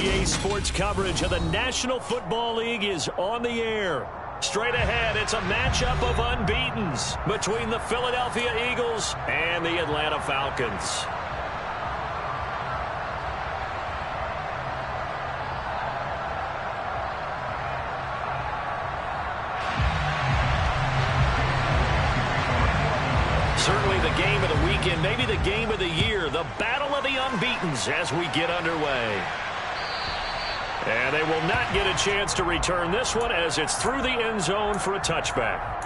NBA sports coverage of the National Football League is on the air. Straight ahead, it's a matchup of unbeatens between the Philadelphia Eagles and the Atlanta Falcons. Certainly the game of the weekend, maybe the game of the year, the battle of the unbeatens as we get underway. And they will not get a chance to return this one as it's through the end zone for a touchback.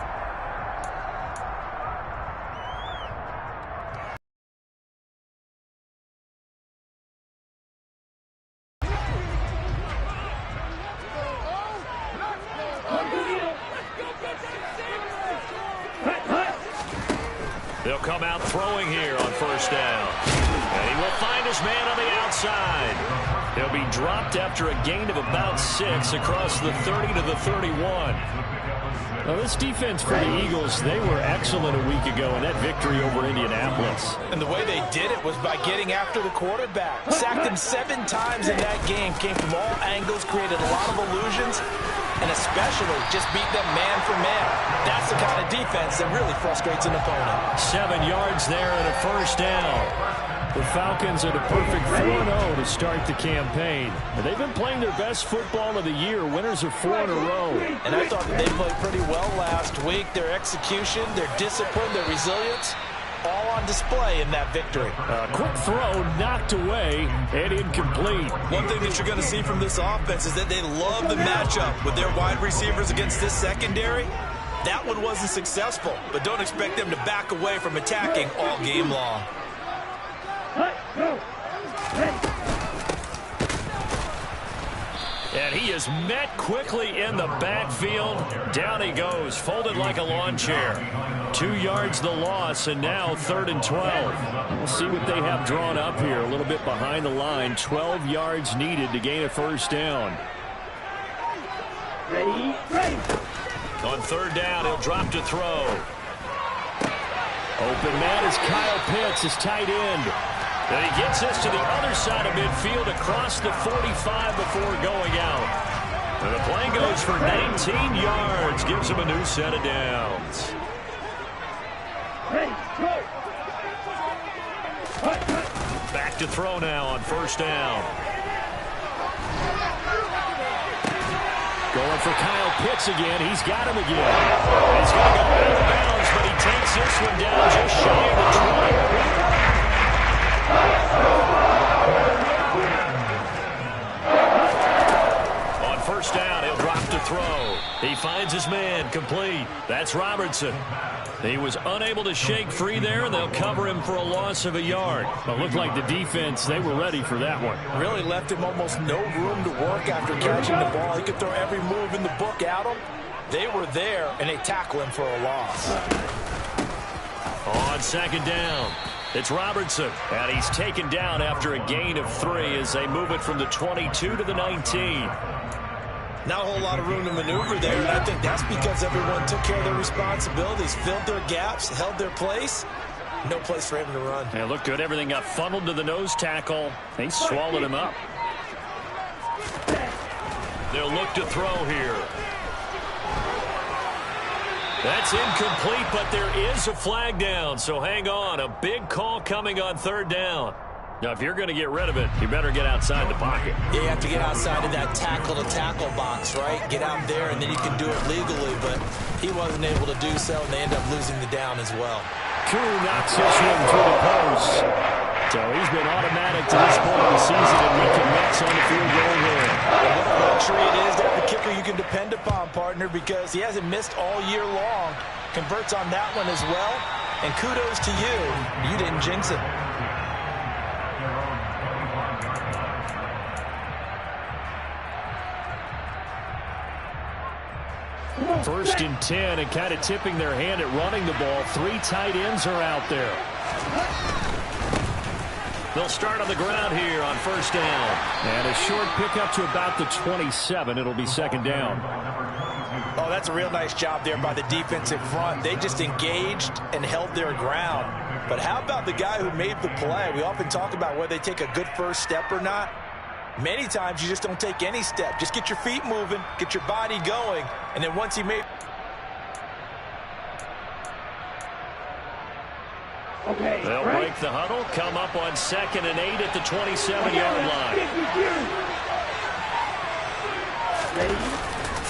They'll come out throwing here on first down. And he will find his man on the outside. He'll be dropped after a gain of about 6 across the 30 to the 31. Now, this defense for the Eagles, they were excellent a week ago in that victory over Indianapolis. And the way they did it was by getting after the quarterback. Sacked him 7 times in that game. Came from all angles, created a lot of illusions, and especially just beat them man for man. That's the kind of defense that really frustrates an opponent. 7 yards there and a first down. The Falcons are the perfect 4-0 to start the campaign. They've been playing their best football of the year. Winners of 4 in a row. And I thought that they played pretty well last week. Their execution, their discipline, their resilience, all on display in that victory. A quick throw knocked away and incomplete. One thing that you're going to see from this offense is that they love the matchup with their wide receivers against this secondary. That one wasn't successful, but don't expect them to back away from attacking all game long. And he is met quickly in the backfield. Down he goes, folded like a lawn chair. 2 yards the loss, and now 3rd and 12. We'll see what they have drawn up here. A little bit behind the line. 12 yards needed to gain a first down. Ready. On 3rd down, he'll drop to throw. Open man is Kyle Pitts, his tight end. And he gets this to the other side of midfield across the 45 before going out. And the play goes for 19 yards. Gives him a new set of downs. Back to throw now on first down. Going for Kyle Pitts again. He's got him again. He's going to go out of bounds, but he takes this one down just shy of the 20. On first down, he'll drop to throw. He finds his man, complete. That's Robertson. He was unable to shake free there, and they'll cover him for a loss of a yard. But looked like the defense, they were ready for that one. Really left him almost no room to work after catching the ball. He could throw every move in the book at him. They were there, and they tackle him for a loss. On 2nd down, it's Robertson, and he's taken down after a gain of 3 as they move it from the 22 to the 19. Not a whole lot of room to maneuver there, and I think that's because everyone took care of their responsibilities, filled their gaps, held their place. No place for him to run. It looked good. Everything got funneled to the nose tackle. They swallowed him up. They'll look to throw here. That's incomplete, but there is a flag down, so hang on. A big call coming on 3rd down. Now, if you're going to get rid of it, you better get outside the pocket. Yeah, you have to get outside of that tackle-to-tackle box, right? Get out there, and then you can do it legally, but he wasn't able to do so, and they end up losing the down as well. Koo knocks this one through the post. So he's been automatic to this point of the season, and he connects on the field goal here. And what a luxury it is to have a kicker you can depend upon, partner, because he hasn't missed all year long. Converts on that one as well, and kudos to you. You didn't jinx it. 1st and 10, and kind of tipping their hand at running the ball. 3 tight ends are out there. They'll start on the ground here on 1st down. And a short pickup to about the 27. It'll be 2nd down. Oh, that's a real nice job there by the defensive front. They just engaged and held their ground. But how about the guy who made the play? We often talk about whether they take a good first step or not. Many times you just don't take any step. Just get your feet moving, get your body going, and then once he made... Okay, they'll break the huddle, come up on 2nd and 8 at the 27-yard line.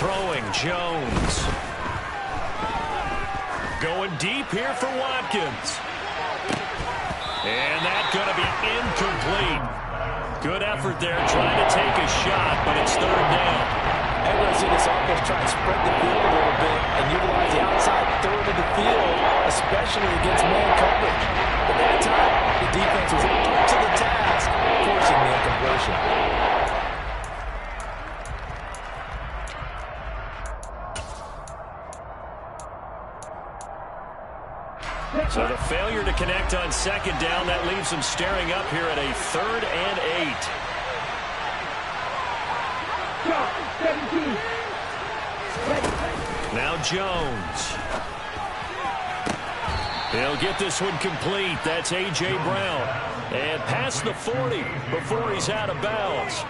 Throwing Jones. Going deep here for Watkins. And that's going to be incomplete. Good effort there, trying to take a shot, but it's 3rd down. Everyone see this offense try to spread the field a little bit and utilize the outside third of the field, especially against man coverage. But that time, the defense was up to the task, forcing the incompletion. So the failure to connect on 2nd down, that leaves them staring up here at a 3rd and 8. Now Jones. He'll get this one complete. That's A.J. Brown. And past the 40 before he's out of bounds.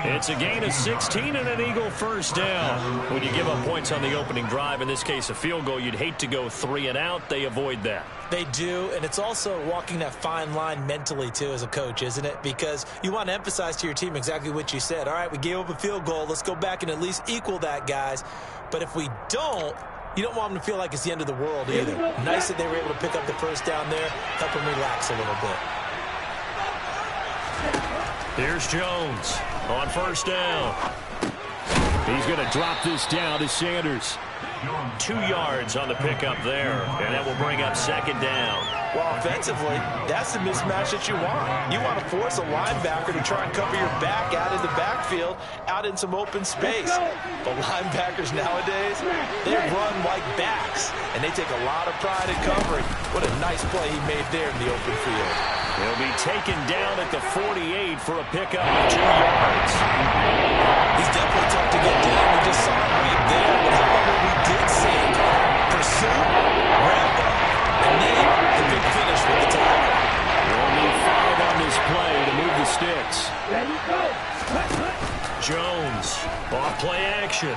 It's a gain of 16 and an Eagle 1st down. When you give up points on the opening drive, in this case a field goal, you'd hate to go 3 and out. They avoid that. They do, and it's also walking that fine line mentally, too, as a coach, isn't it? Because you want to emphasize to your team exactly what you said. All right, we gave up a field goal. Let's go back and at least equal that, guys. But if we don't, you don't want them to feel like it's the end of the world either. Nice that they were able to pick up the 1st down there, help them relax a little bit. Here's Jones on 1st down. He's going to drop this down to Sanders. 2 yards on the pickup there, and that will bring up 2nd down. Well, offensively, that's the mismatch that you want. You want to force a linebacker to try and cover your back out in the backfield, out in some open space. But linebackers nowadays, they run like backs, and they take a lot of pride in covering. What a nice play he made there in the open field. He'll be taken down at the 48 for a pickup of 2 yards. He's definitely tough to get down. We just saw him right there. But however, we did see pursuit, wrap up, and then the big finish with the tackle. We'll need 5 on this play to move the sticks. Jones off play action.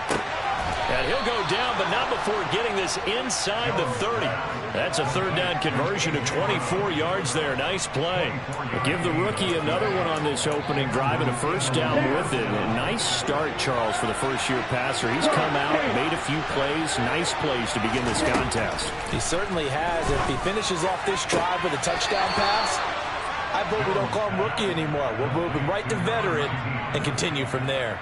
And he'll go down, but not before getting this inside the 30. That's a 3rd down conversion of 24 yards there. Nice play. Give the rookie another one on this opening drive and a 1st down with it. A nice start, Charles, for the first-year passer. He's come out, made a few plays, nice plays to begin this contest. He certainly has. If he finishes off this drive with a touchdown pass, I vote we don't call him rookie anymore. We'll move him right to veteran and continue from there.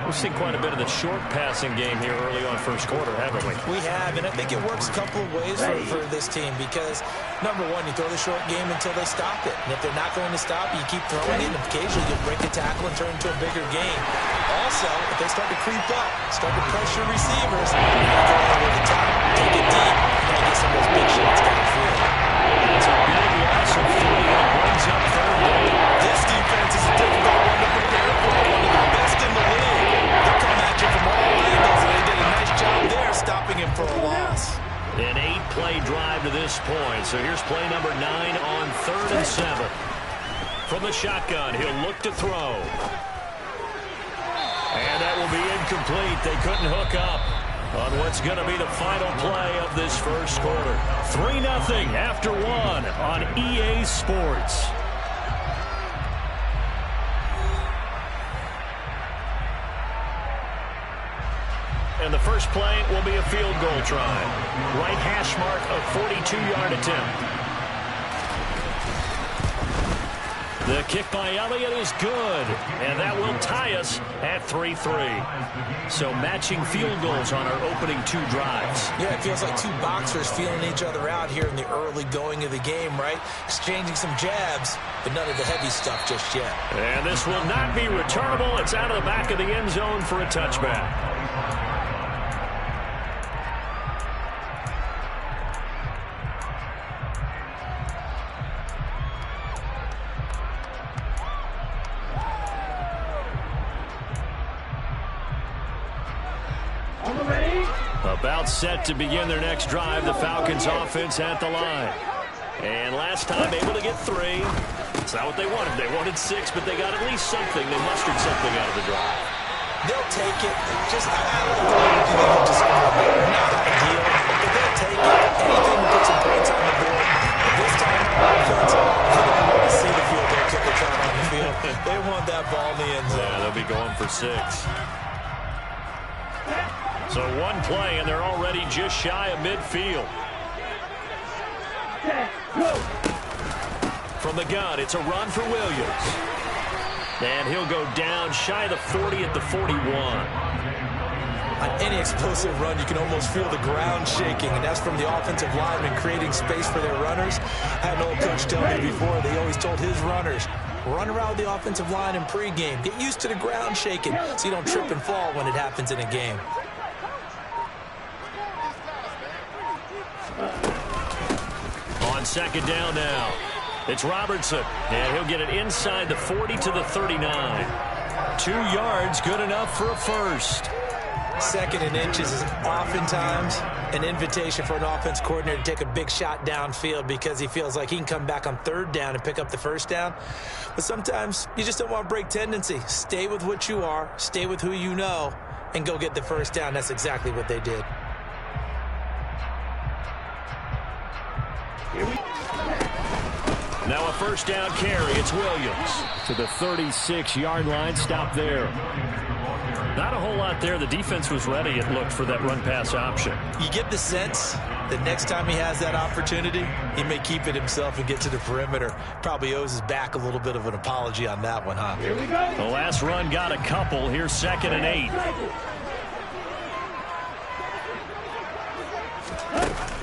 We've seen quite a bit of the short passing game here early on 1st quarter, haven't we? We have, and I think it works a couple of ways for this team because, number one, you throw the short game until they stop it. And if they're not going to stop, you keep throwing it, and occasionally you'll break a tackle and turn into a bigger game. Also, if they start to creep up, start to pressure receivers, you got to go over the top, take it deep, and get some of those big shots downfield. It's a big loss of 3 and brings up 3rd down. This defense is a difficult one to prepare for, one of the best in the league. They'll come at you from all angles, and they did a nice job there stopping him for a loss. An 8-play drive to this point. So here's play number 9 on 3rd and 7. From the shotgun, he'll look to throw. And that will be incomplete. They couldn't hook up on what's going to be the final play of this 1st quarter. 3-0 after 1 on EA Sports. And the first play will be a field goal try. Right hash mark, a 42-yard attempt. The kick by Elliott is good, and that will tie us at 3-3. So matching field goals on our opening 2 drives. Yeah, it feels like 2 boxers feeling each other out here in the early going of the game, right? Exchanging some jabs, but none of the heavy stuff just yet. And this will not be returnable. It's out of the back of the end zone for a touchback. About set to begin their next drive, the Falcons offense at the line. And last time able to get 3. It's not what they wanted. They wanted 6, but they got at least something. They mustered something out of the drive. They'll take it. Just, I like the way you just scored. Not ideal, but they'll take it. Anything to put some points on the board. This time, offense, they don't want to see the field goal kicker trying on the field. They want that ball in the end zone. Yeah, they'll be going for 6. So one play, and they're already just shy of midfield. From the gun, it's a run for Williams. And he'll go down shy of the 40 at the 41. On any explosive run, you can almost feel the ground shaking, and that's from the offensive lineman creating space for their runners. I had an old coach tell me before, they always told his runners, run around the offensive line in pregame. Get used to the ground shaking so you don't trip and fall when it happens in a game. On second down now, it's Robertson, and he'll get it inside the 40 to the 39. 2 yards, good enough for a first. Second and inches is oftentimes an invitation for an offense coordinator to take a big shot downfield because he feels like he can come back on third down and pick up the first down. But sometimes you just don't want to break tendency. Stay with what you are, stay with who you know, and go get the first down. That's exactly what they did. Now a first down carry. It's Williams to the 36-yard line. Stop there. Not a whole lot there. The defense was ready, it looked, for that run-pass option. You get the sense that next time he has that opportunity, he may keep it himself and get to the perimeter. Probably owes his back a little bit of an apology on that one, huh? Here we go. The last run got a couple. Here's 2nd and 8.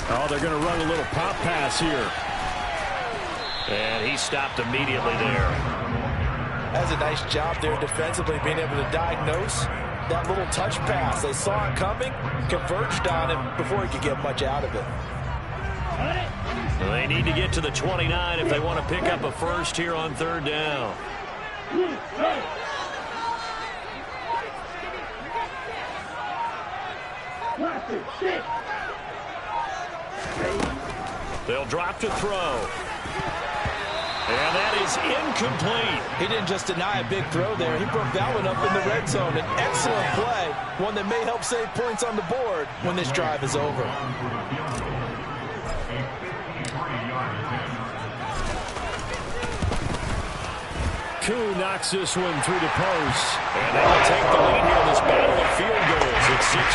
Oh, they're going to run a little pop pass here. And he stopped immediately there. That's a nice job there defensively, being able to diagnose that little touch pass. They saw it coming, converged on him before he could get much out of it. Well, they need to get to the 29 if they want to pick up a first here on third down. They'll drop to throw. And that is incomplete. He didn't just deny a big throw there. He broke that one up in the red zone. An excellent play, one that may help save points on the board when this drive is over. Koo knocks this one through the post. And they'll take the lead here in this battle of field goals. It's 6-3.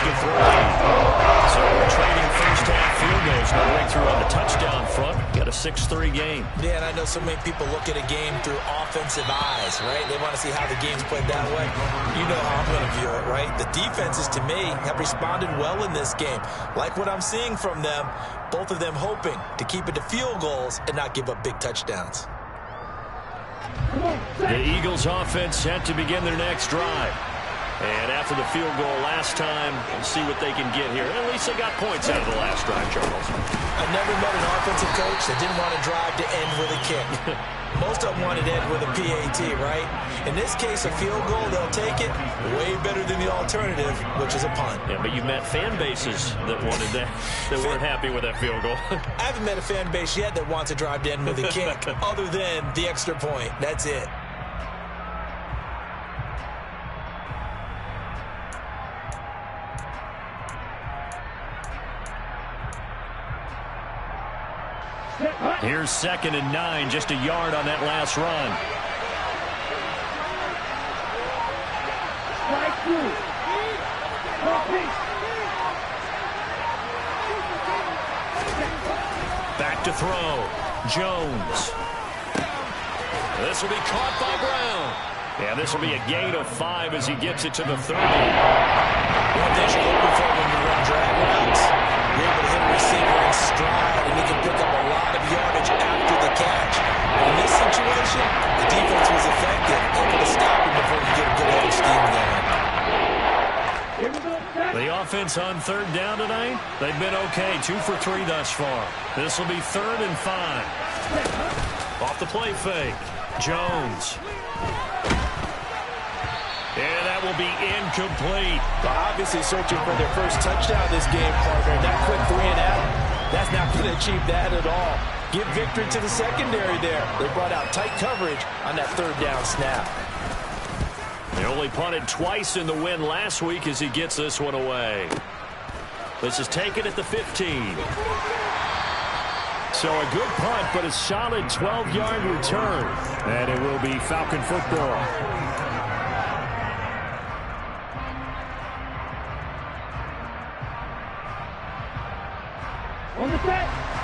So we're trading first-half field goals. No breakthrough on the touchdown front. Got a 6-3 game. Yeah, and I know so many people look at a game through offensive eyes, right? They want to see how the game's played that way. You know how I'm going to view it, right? The defenses, to me, have responded well in this game. Like what I'm seeing from them, both of them hoping to keep it to field goals and not give up big touchdowns. The Eagles offense set to begin their next drive. And after the field goal last time, we'll see what they can get here. At least they got points out of the last drive, Charles. I've never met an offensive coach that didn't want to drive to end with a kick. Most of them wanted to end with a PAT, right? In this case, a field goal, they'll take it. Way better than the alternative, which is a punt. Yeah, but you met fan bases that wanted that, that weren't happy with that field goal. I haven't met a fan base yet that wants to drive to end with a kick, other than the extra point. That's it. Here's 2nd and 9, just a yard on that last run. Back to throw. Jones. This will be caught by Brown. And this will be a gain of 5 as he gets it to the 30. One thing you're looking for when you run drag routes, you're able to hit a receiver in stride, and he can pick up a lot of yardage after the catch. In this situation, the defense was effective, able to stop him before he get a good head of steam going. The offense on third down tonight, they've been okay. 2 for 3 thus far. This will be 3rd and 5. Off the play fake. Jones. And that will be incomplete. Well, obviously searching for their first touchdown this game, partner. That quick 3 and out, that's not going to achieve that at all. Give victory to the secondary there. They brought out tight coverage on that third down snap. They only punted twice in the win last week as he gets this one away. This is taken at the 15. So a good punt, but a solid 12-yard return. And it will be Falcon football.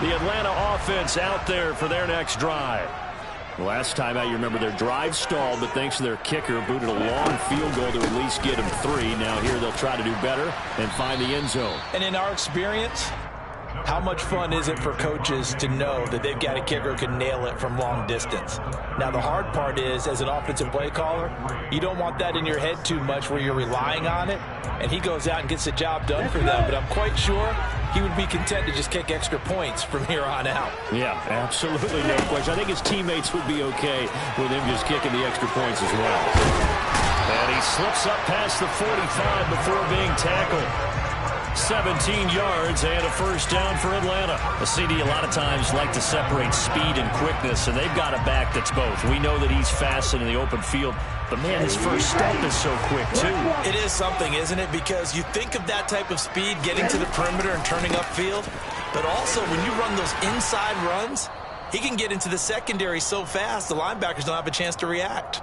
The Atlanta offense out there for their next drive. Last time out, you remember their drive stalled, but thanks to their kicker, booted a long field goal to at least get them 3. Now here they'll try to do better and find the end zone. And in our experience, how much fun is it for coaches to know that they've got a kicker who can nail it from long distance? Now, the hard part is, as an offensive play caller, you don't want that in your head too much where you're relying on it, and he goes out and gets the job done for them. But I'm quite sure he would be content to just kick extra points from here on out. Yeah, absolutely no question. I think his teammates would be okay with him just kicking the extra points as well. And he slips up past the 45 before being tackled. 17 yards and a first down for Atlanta. The CD a lot of times like to separate speed and quickness, and they've got a back that's both. We know that he's fast in the open field, but man, his first step is so quick too. It is something, isn't it? Because you think of that type of speed getting to the perimeter and turning upfield, but also when you run those inside runs, he can get into the secondary so fast the linebackers don't have a chance to react.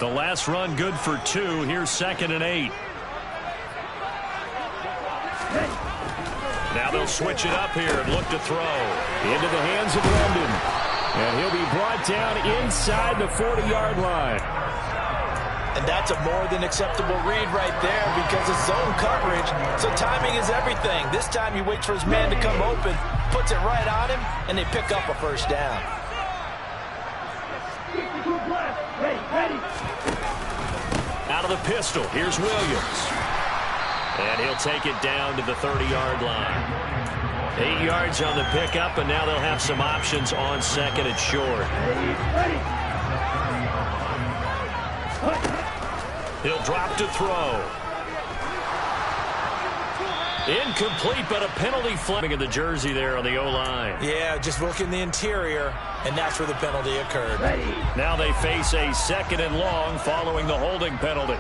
The last run good for 2. Here's 2nd and 8. Now they'll switch it up here and look to throw. Into the hands of London. And he'll be brought down inside the 40-yard line. And that's a more than acceptable read right there because it's zone coverage, so timing is everything. This time he waits for his man to come open, puts it right on him, and they pick up a first down. Out of the pistol, here's Williams. And he'll take it down to the 30-yard line. 8 yards on the pickup, and now they'll have some options on 2nd and short. He'll drop to throw. Incomplete, but a penalty flag in the jersey there on the O-line. Yeah, just look in the interior, and that's where the penalty occurred. Now they face a 2nd and long following the holding penalty.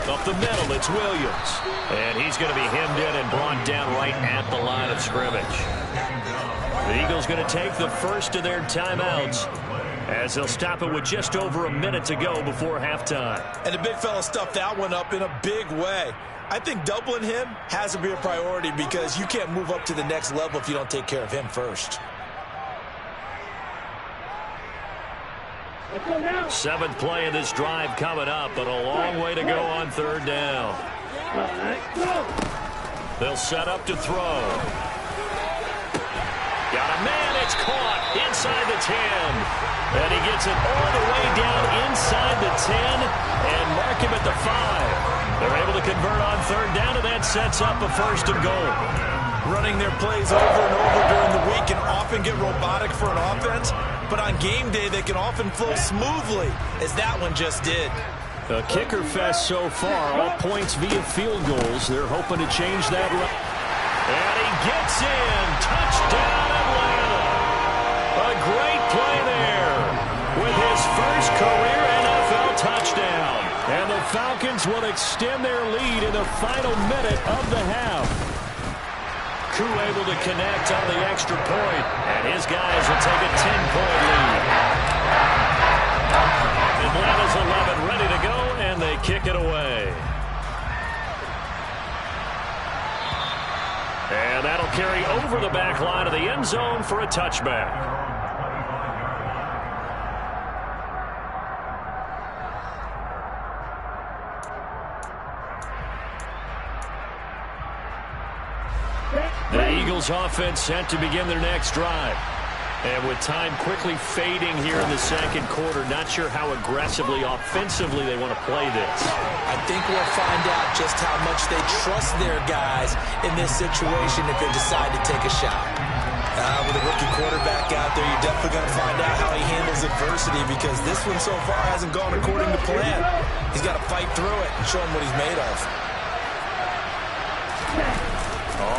Up the middle, it's Williams. And he's going to be hemmed in and brought down right at the line of scrimmage. The Eagles going to take the first of their timeouts as they'll stop it with just over a minute to go before halftime. And the big fella stuffed that one up in a big way. I think doubling him has to be a priority because you can't move up to the next level if you don't take care of him first. 7th play of this drive coming up, but a long way to go on 3rd down. They'll set up to throw. Got a man, it's caught inside the 10. And he gets it all the way down inside the 10 and mark him at the 5. They're able to convert on 3rd down, and that sets up a 1st and goal. Running their plays over and over during the week can often get robotic for an offense, but on game day they can often flow smoothly, as that one just did. A kicker fest so far, all points via field goals. They're hoping to change that. And he gets in. Touchdown, Atlanta. A great play there with his first career NFL touchdown. And the Falcons will extend their lead in the final minute of the half. Koo able to connect on the extra point, and his guys will take a 10-point lead. Atlanta's 11 ready to go, and they kick it away. And that'll carry over the back line of the end zone for a touchback. The Eagles offense set to begin their next drive. And with time quickly fading here in the second quarter, not sure how aggressively, offensively they want to play this. I think we'll find out just how much they trust their guys in this situation if they decide to take a shot. With a rookie quarterback out there, you're definitely going to find out how he handles adversity because this one so far hasn't gone according to plan. He's got to fight through it and show him what he's made of.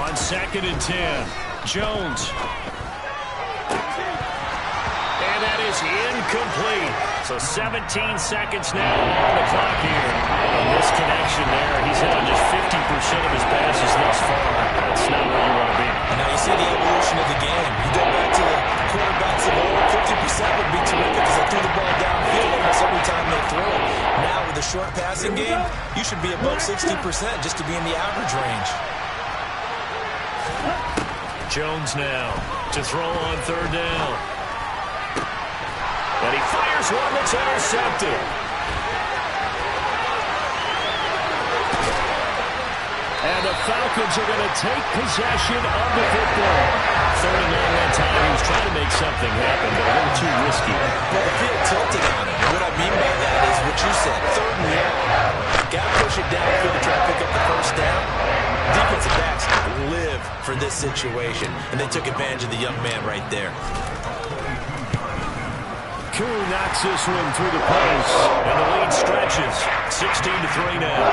On 2nd and 10, Jones. And that is incomplete. So 17 seconds now on the clock here. A misconnection there. He's hit on just 50% of his passes thus far. That's not where you want to be. And now you see the evolution of the game. You go back to the quarterbacks of old, 50% would be terrific because they threw the ball downfield almost every time they throw it. Now with the short passing game, you should be above 60% just to be in the average range. Jones now to throw on 3rd down. And he fires one that's intercepted. And the Falcons are going to take possession of the football. 3rd and long that time. He was trying to make something happen, but a little too risky. Well, the field tilted on him. What I mean by that is what you said. 3rd and long. Got to push it downfield to try to pick up the 1st down. Defensive backs live for this situation, and they took advantage of the young man right there. Koo knocks this one through the post, and the lead stretches. 16-3 now.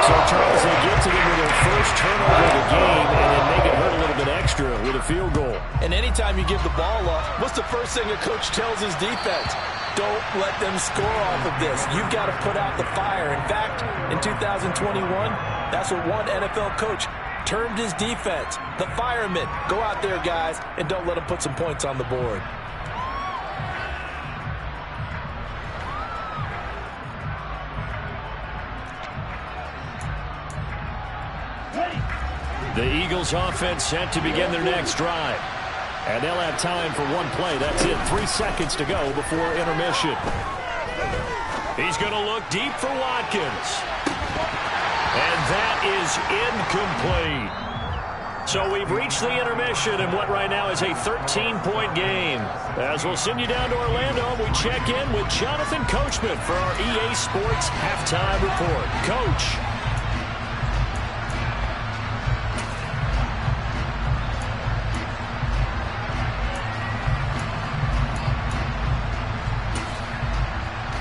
So, Charles, they get to them with their first turnover of the game, and then make it hurt a little bit extra with a field goal. And anytime you give the ball up, what's the first thing a coach tells his defense? Don't let them score off of this. You've got to put out the fire. In fact, in 2021, that's what one NFL coach termed his defense. The firemen. Go out there, guys, and don't let them put some points on the board. The Eagles offense set to begin their next drive. And they'll have time for one play. That's it. 3 seconds to go before intermission. He's going to look deep for Watkins. And that is incomplete. So we've reached the intermission in what right now is a 13-point game. As we'll send you down to Orlando, we check in with Jonathan Coachman for our EA Sports Halftime Report. Coach.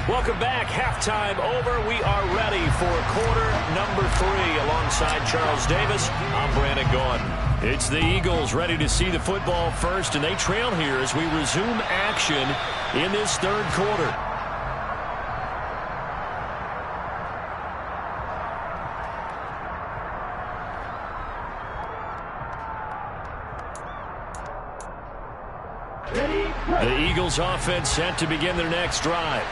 Welcome back. Halftime over. We are ready for quarter number 3. Alongside Charles Davis, I'm Brandon Gordon. It's the Eagles ready to see the football first, and they trail here as we resume action in this 3rd quarter. The Eagles offense set to begin their next drive.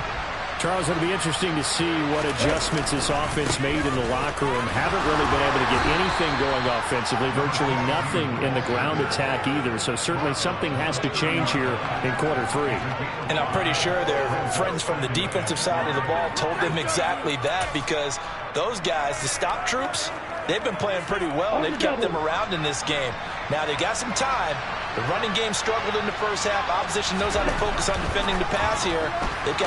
Charles, it'll be interesting to see what adjustments this offense made in the locker room. Haven't really been able to get anything going offensively, virtually nothing in the ground attack either. So certainly something has to change here in quarter 3. And I'm pretty sure their friends from the defensive side of the ball told them exactly that because those guys, the stop troops, they've been playing pretty well. They've kept them around in this game. Now they got some time. The running game struggled in the first half. Opposition knows how to focus on defending the pass here. They've got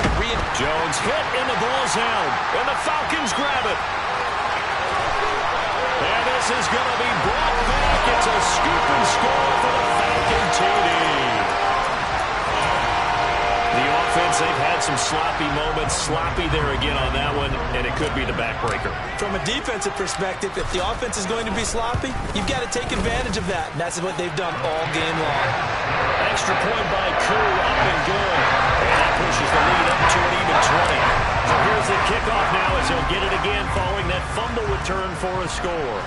Jones hit in the ball zone, and the Falcons grab it. And this is going to be brought back. It's a scoop and score for the Falcon TD. The offense, they've had some sloppy moments. Sloppy there again on that one, and it could be the backbreaker. From a defensive perspective, if the offense is going to be sloppy, you've got to take advantage of that. And that's what they've done all game long. Extra point by Koo, up and good. And that pushes the lead up to an even 20. So here's the kickoff now as he'll get it again following that fumble return for a score.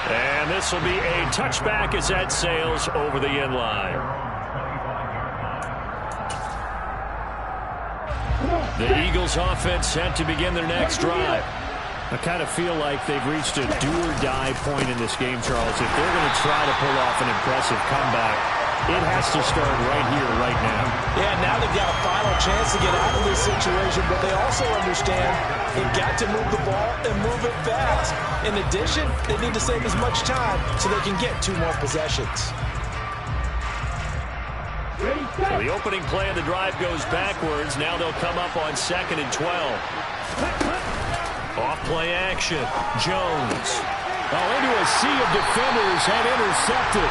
And this will be a touchback as that sails over the end line. The Eagles offense set to begin their next drive. I kind of feel like they've reached a do-or-die point in this game, Charles. If they're going to try to pull off an impressive comeback, it has to start right here, right now. Yeah, now they've got a final chance to get out of this situation, but they also understand they've got to move the ball and move it fast. In addition, they need to save as much time so they can get 2 more possessions. The opening play of the drive goes backwards. Now they'll come up on 2nd and 12. Off play action. Jones. Into a sea of defenders and intercepted.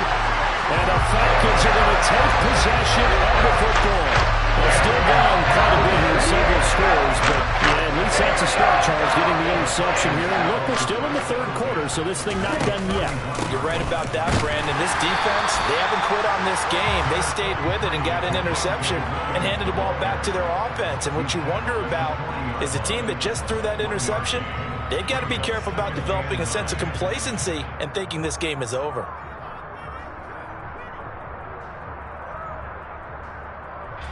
And the Falcons are going to take possession of the football. They're still down quite a bit here, several scores, but yeah, at least that's a start, Charles, getting the interception here. And look, we're still in the 3rd quarter, so this thing not done yet. You're right about that, Brandon. This defense, they haven't quit on this game. They stayed with it and got an interception and handed the ball back to their offense. And what you wonder about is the team that just threw that interception, they've got to be careful about developing a sense of complacency and thinking this game is over.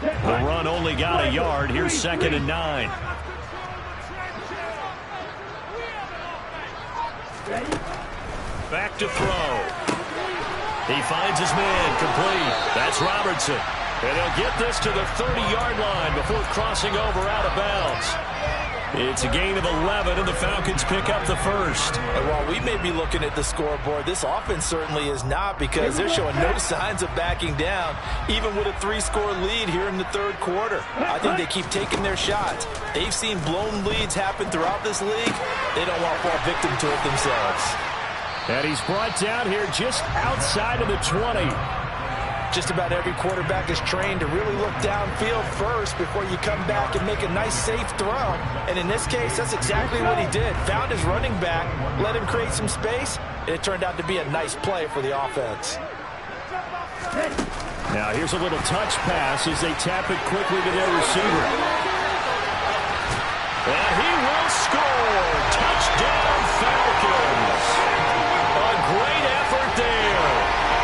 The run only got a yard. Here's 2nd and 9. Back to throw. He finds his man, complete. That's Robertson. And he'll get this to the 30-yard line before crossing over out of bounds. It's a gain of 11, and the Falcons pick up the first. And while we may be looking at the scoreboard, this offense certainly is not, because they're showing no signs of backing down, even with a 3-score lead here in the 3rd quarter. I think they keep taking their shots. They've seen blown leads happen throughout this league. They don't want to fall victim to it themselves. And he's brought down here just outside of the 20. Just about every quarterback is trained to really look downfield first before you come back and make a nice, safe throw. And in this case, that's exactly what he did. Found his running back, let him create some space, and it turned out to be a nice play for the offense. Now here's a little touch pass as they tap it quickly to their receiver. And he will score. Touchdown, Falcons. A great effort there.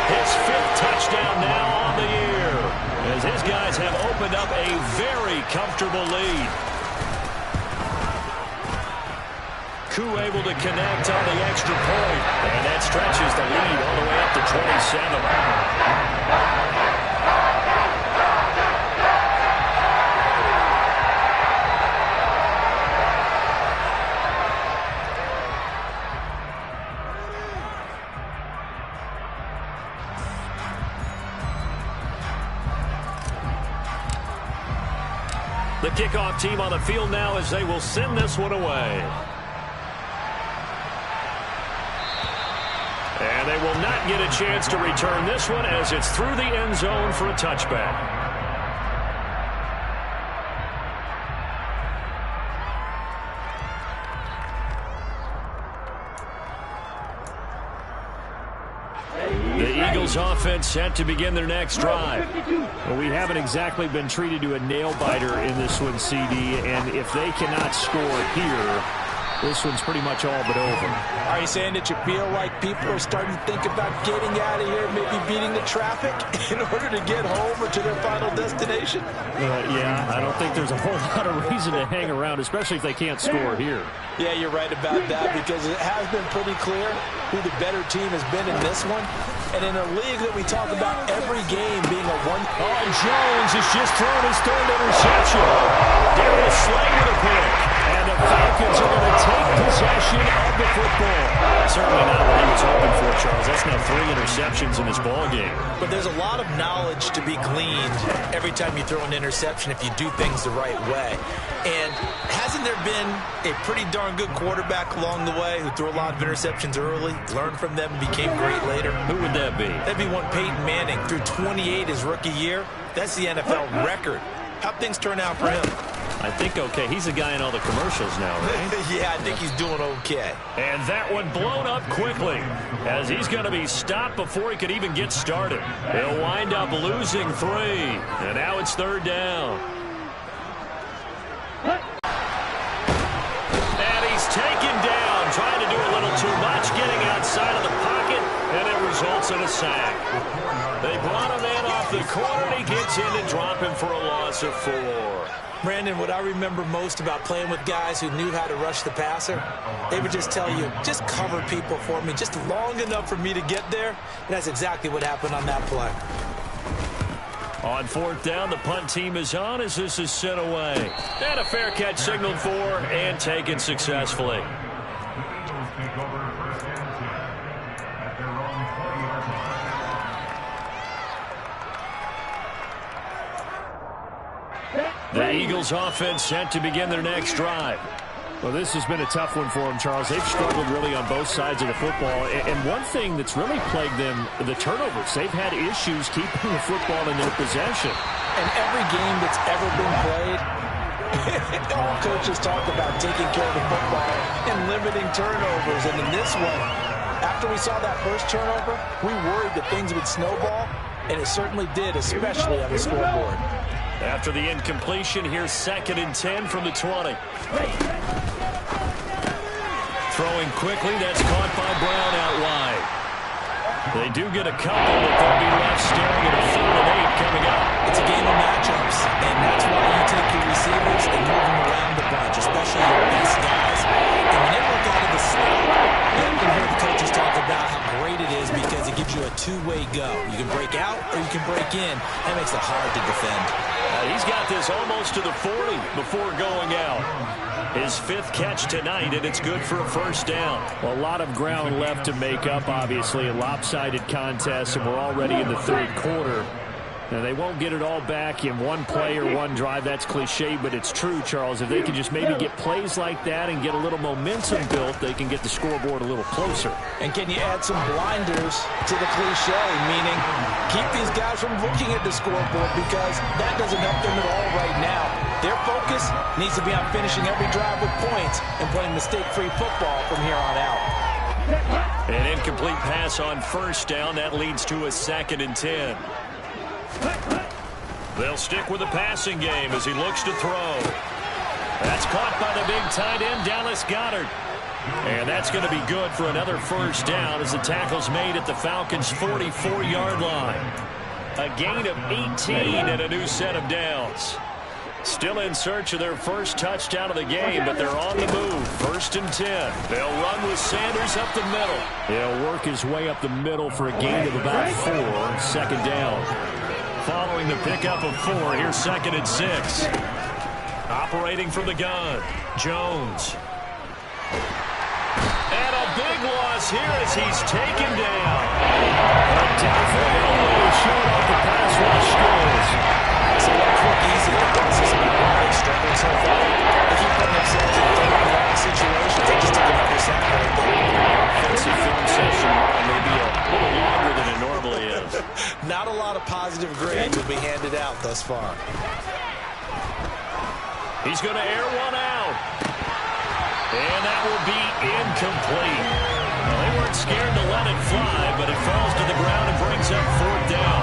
His 5th touchdown now on the year, as his guys have opened up a very comfortable lead. Koo able to connect on the extra point, and that stretches the lead all the way up to 27. The kickoff team on the field now as they will send this one away. And they will not get a chance to return this one as it's through the end zone for a touchback. The Eagles offense set to begin their next drive. Well, we haven't exactly been treated to a nail-biter in this one, CD, and if they cannot score here, this one's pretty much all but over. Are you saying that you feel like people are starting to think about getting out of here, maybe beating the traffic in order to get home or to their final destination? Yeah, I don't think there's a whole lot of reason to hang around, especially if they can't score here. Yeah, you're right about that, because it has been pretty clear who the better team has been in this one. And in a league that we talk about every game being a one... Oh, Jones has just thrown his 3rd interception. Darius Slay with a pick. And the Falcons are going to take possession of the football. Certainly not what he was hoping for, Charles. That's now 3 interceptions in this ballgame. But there's a lot of knowledge to be gleaned every time you throw an interception if you do things the right way. And hasn't there been a pretty darn good quarterback along the way who threw a lot of interceptions early, learned from them, and became great later? Who would that be? That'd be one Peyton Manning. Threw 28 his rookie year. That's the NFL record. How'd things turn out for him? I think okay. He's the guy in all the commercials now, right? Yeah, I think he's doing okay. And that one blown up quickly as he's going to be stopped before he could even get started. He'll wind up losing 3. And now it's 3rd down. And he's taken down, trying to do a little too much, getting outside of the pocket, and it results in a sack. They brought him in off the corner, and he gets in to drop him for a loss of 4. Brandon, what I remember most about playing with guys who knew how to rush the passer, they would just tell you, just cover people for me, just long enough for me to get there. And that's exactly what happened on that play. On 4th down, the punt team is on as this is sent away. And a fair catch signaled for and taken successfully. The Eagles offense set to begin their next drive. Well, this has been a tough one for them, Charles. They've struggled really on both sides of the football. And one thing that's really plagued them, the turnovers. They've had issues keeping the football in their possession. And every game that's ever been played, all coaches talk about taking care of the football and limiting turnovers. And in this one, after we saw that first turnover, we worried that things would snowball, and it certainly did, especially on the scoreboard. After the incompletion, here's 2nd and 10 from the 20. Throwing quickly, that's caught by Brown out wide. They do get a couple, but they'll be left staring at a 3rd and 8 coming up. It's a game of matchups, and that's why you take your receivers and move them around the bunch, especially your best guys. And when they work out of the slot, you often hear the coaches talk about how great it is because it gives you a two-way go. You can break out or you can break in. That makes it hard to defend. He's got this almost to the 40 before going out. His 5th catch tonight, and it's good for a 1st down. Well, a lot of ground left to make up, obviously. A lopsided contest, and we're already in the 3rd quarter. Now, they won't get it all back in one play or one drive. That's cliche, but it's true, Charles. If they can just maybe get plays like that and get a little momentum built, they can get the scoreboard a little closer. And can you add some blinders to the cliche, meaning keep these guys from looking at the scoreboard because that doesn't help them at all right now. Their focus needs to be on finishing every drive with points and playing mistake-free football from here on out. An incomplete pass on 1st down. That leads to a 2nd and 10. They'll stick with the passing game as he looks to throw. That's caught by the big tight end, Dallas Goedert. And that's going to be good for another 1st down as the tackle's made at the Falcons' 44-yard line. A gain of 18 and a new set of downs. Still in search of their 1st touchdown of the game, but they're on the move. 1st and 10. They'll run with Sanders up the middle. He'll work his way up the middle for a gain of about 4. 2nd down. Following the pickup of 4, here's 2nd and 6. Operating from the gun, Jones. And a big loss here as he's taken down. A downfield Elway showing off the pass rush skills. So a quick, easy analysis about why they're struggling so far. They keep putting themselves in 3rd-and-long situations. They just took another sack right there. Offensive film session maybe a little longer than it normally is. Not a lot of positive grades will be handed out thus far. He's going to air one out. And that will be incomplete. Well, they weren't scared to let it fly, but it falls to the ground and brings up 4th down.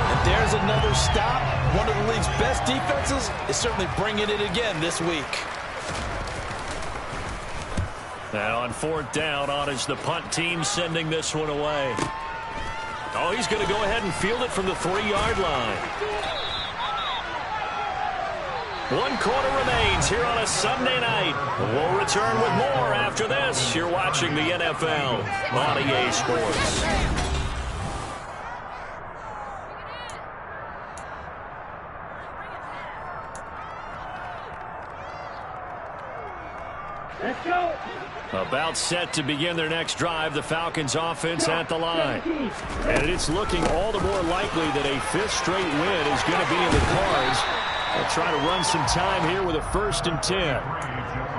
And there's another stop. One of the league's best defenses is certainly bringing it again this week. And on 4th down, on is the punt team sending this one away. Oh, he's going to go ahead and field it from the 3-yard line. 1 quarter remains here on a Sunday night. We'll return with more after this. You're watching the NFL on EA Sports. Let's go. About set to begin their next drive, the Falcons offense at the line. And it's looking all the more likely that a 5th straight win is going to be in the cards. They'll try to run some time here with a 1st and 10.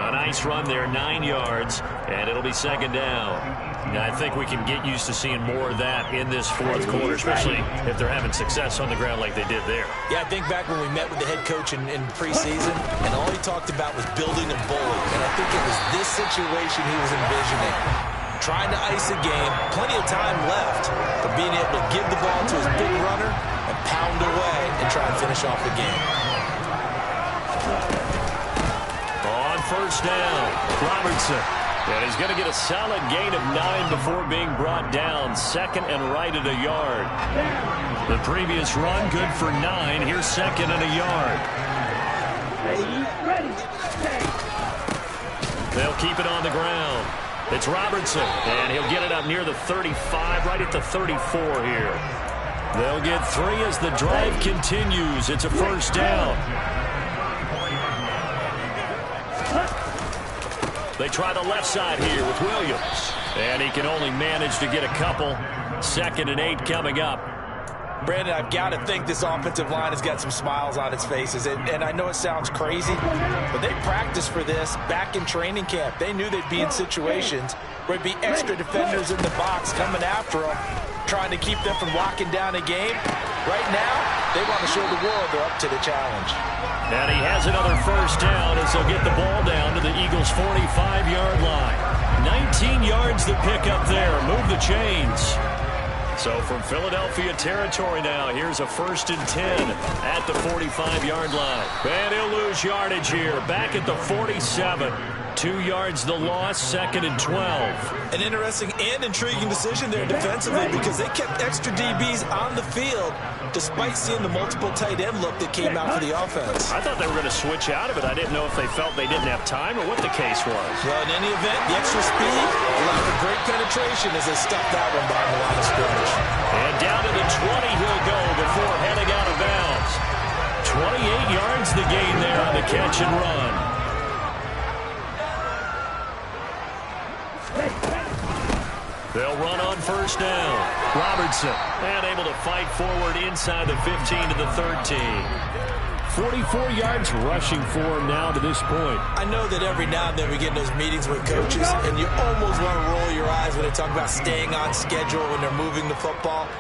A nice run there, 9 yards, and it'll be 2nd down. Now, I think we can get used to seeing more of that in this 4th quarter, especially if they're having success on the ground like they did there. Yeah, I think back when we met with the head coach in preseason, and all he talked about was building a bully. And I think it was this situation he was envisioning. Trying to ice a game, plenty of time left, but being able to give the ball to his big runner and pound away and try and finish off the game. On 1st down, Robertson. And he's going to get a solid gain of 9 before being brought down. 2nd and right at a yard. The previous run good for 9. Here's 2nd and a yard. Ready. They'll keep it on the ground. It's Robertson, and he'll get it up near the 35, right at the 34 here. They'll get 3 as the drive continues. It's a 1st down. They try the left side here with Williams. And he can only manage to get a couple. 2nd and 8 coming up. Brandon, I've got to think this offensive line has got some smiles on its faces. And I know it sounds crazy, but they practiced for this back in training camp. They knew they'd be in situations where there'd be extra defenders in the box coming after them, trying to keep them from locking down a game. Right now, they want to show the world they're up to the challenge. And he has another first down as they'll get the ball down to the Eagles' 45-yard line. 19 yards to pick up there. Move the chains. So from Philadelphia territory now, here's a 1st and 10 at the 45-yard line. And he'll lose yardage here. Back at the 47. 2 yards the loss, 2nd and 12. An interesting and intriguing decision there defensively because they kept extra DBs on the field despite seeing the multiple tight end look that came out for the offense. I thought they were going to switch out of it. I didn't know if they felt they didn't have time or what the case was. Well, in any event, the extra speed allowed for great penetration as they stuffed that one behind the line of scrimmage. And down to the 20 he'll go before heading out of bounds. 28 yards the gain there on the catch and run. They'll run on first down. Robertson, and able to fight forward inside the 15 to the 13. 44 yards rushing for him now to this point. I know that every now and then we get in those meetings with coaches, and you almost want to roll your eyes when they talk about staying on schedule when they're moving the football.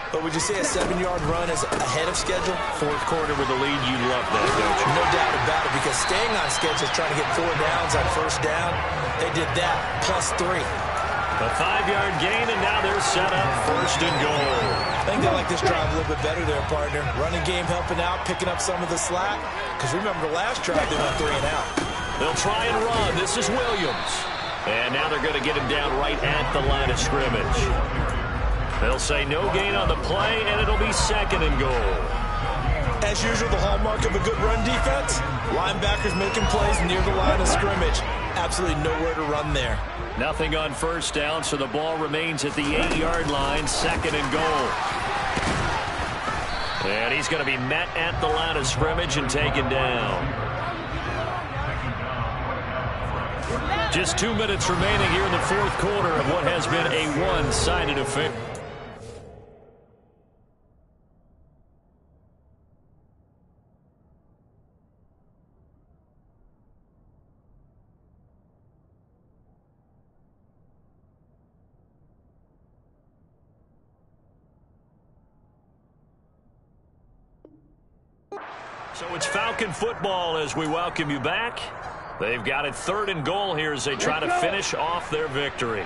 But would you say a 7-yard run is ahead of schedule? Fourth quarter with the lead, you love that, don't you? No doubt about it, because staying on schedule is trying to get 4 downs on first down. They did that, plus 3. A 5-yard gain, and now they're set up 1st and goal. I think they like this drive a little bit better there, partner. Running game helping out, picking up some of the slack. Because remember the last drive, they went 3 and out. They'll try and run. This is Williams. And now they're going to get him down right at the line of scrimmage. They'll say no gain on the play, and it'll be 2nd and goal. As usual, the hallmark of a good run defense, linebackers making plays near the line of scrimmage. Absolutely nowhere to run there. Nothing on first down, so the ball remains at the 8-yard line, 2nd and goal. And he's going to be met at the line of scrimmage and taken down. Just 2 minutes remaining here in the fourth quarter of what has been a one-sided affair. So it's Falcon football as we welcome you back. They've got it 3rd and goal here as they try to finish off their victory.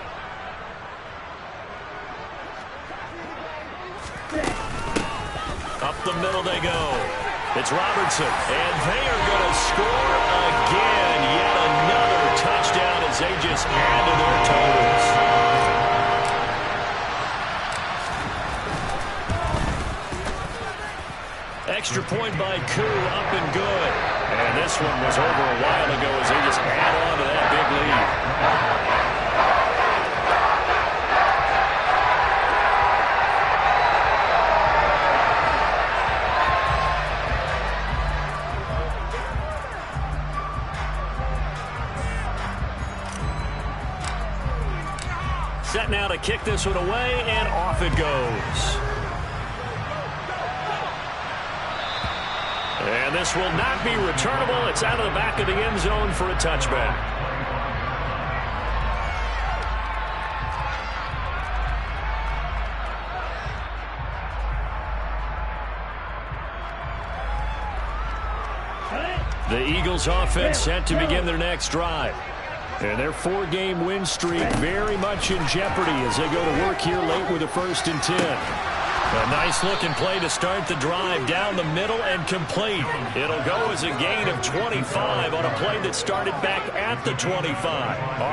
Up the middle they go. It's Robertson, and they are going to score again. Yet another touchdown as they just add to their totals. Extra point by Koo, up and good. And this one was over a while ago as they just add on to that big lead. Set now to kick this one away, and off it goes. And this will not be returnable. It's out of the back of the end zone for a touchback. The Eagles offense set to begin their next drive. And their 4-game win streak very much in jeopardy as they go to work here late with a 1st and 10. A nice-looking play to start the drive down the middle and complete. It'll go as a gain of 25 on a play that started back at the 25.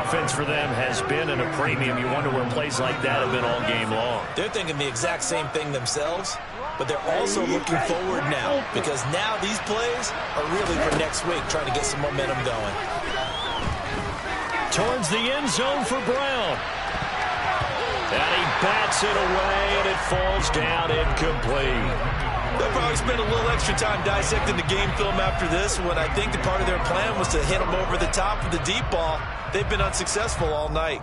Offense for them has been at a premium. You wonder where plays like that have been all game long. They're thinking the exact same thing themselves, but they're also looking forward now because now these plays are really for next week, trying to get some momentum going. Towards the end zone for Brown. And he bats it away, and it falls down incomplete. They'll probably spend a little extra time dissecting the game film after this when I think the part of their plan was to hit them over the top of the deep ball. They've been unsuccessful all night.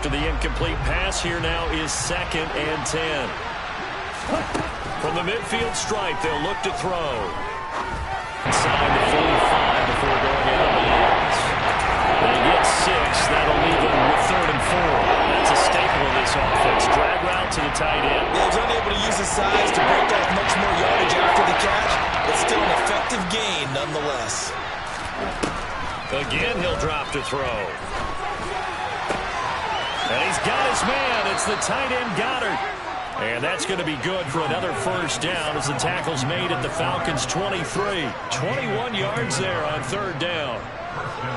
after the incomplete pass. Here now is 2nd and 10. From the midfield stripe, they'll look to throw. Inside the 45 before going out of bounds. They get 6. That'll leave them with 3rd and 4. That's a staple of this offense. Drag route to the tight end. He was unable to use his size to break up much more yardage after the catch, but still an effective gain nonetheless. Again, he'll drop to throw. And he's got his man. It's the tight end Goddard. And that's going to be good for another first down as the tackle's made at the Falcons' 23. 21 yards there on 3rd down.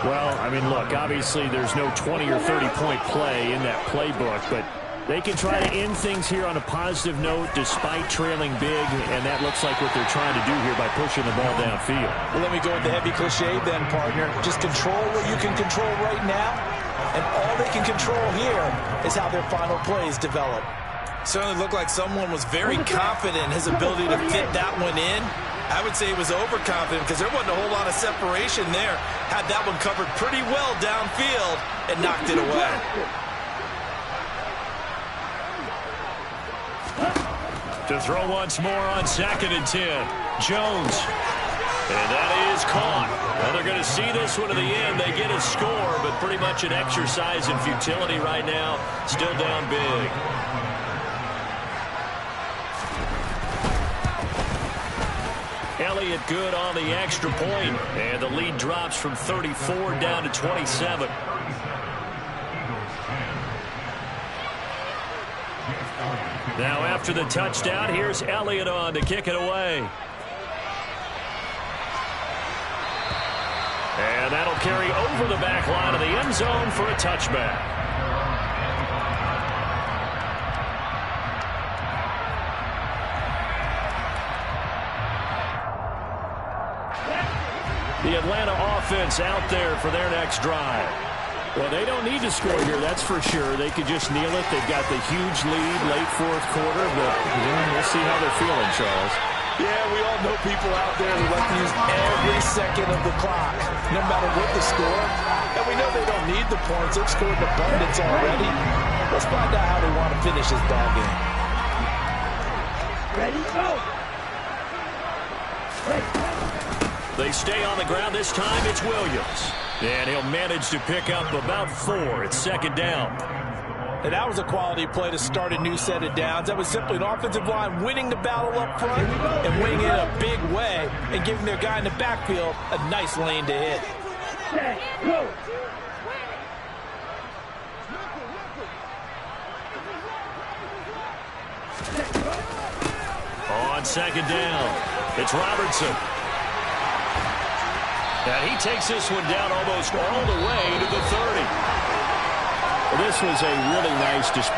Well, I mean, look, obviously there's no 20 or 30-point play in that playbook, but they can try to end things here on a positive note despite trailing big, and that looks like what they're trying to do here by pushing the ball downfield. Well, let me go with the heavy cliche then, partner. Just control what you can control right now, and all they can control here is how their final plays develop. Certainly looked like someone was very confident in his ability to fit that one in. I would say he was overconfident because there wasn't a whole lot of separation there. Had that one covered pretty well downfield and knocked it away. To throw once more on 2nd and 10. Jones. And that is caught. Well, they're going to see this one to the end. They get a score, but pretty much an exercise in futility right now. Still down big. Elliott good on the extra point, and the lead drops from 34 down to 27. Now after the touchdown, here's Elliott on to kick it away. And that'll carry over the back line of the end zone for a touchback. The Atlanta offense out there for their next drive. Well, they don't need to score here, that's for sure. They could just kneel it. They've got the huge lead late 4th quarter, but we'll see how they're feeling, Charles. Yeah, we all know people out there who like to use every second of the clock, no matter what the score. And we know they don't need the points. They've scored in abundance already. Let's find out how they want to finish this ball game. Ready, go! They stay on the ground. This time it's Williams. And he'll manage to pick up about 4. It's 2nd down. And that was a quality play to start a new set of downs. That was simply an offensive line winning the battle up front and winning it in a big way and giving their guy in the backfield a nice lane to hit. Set, go! On 2nd down, it's Robertson. And he takes this one down almost all the way to the 30. Well, this was a really nice display.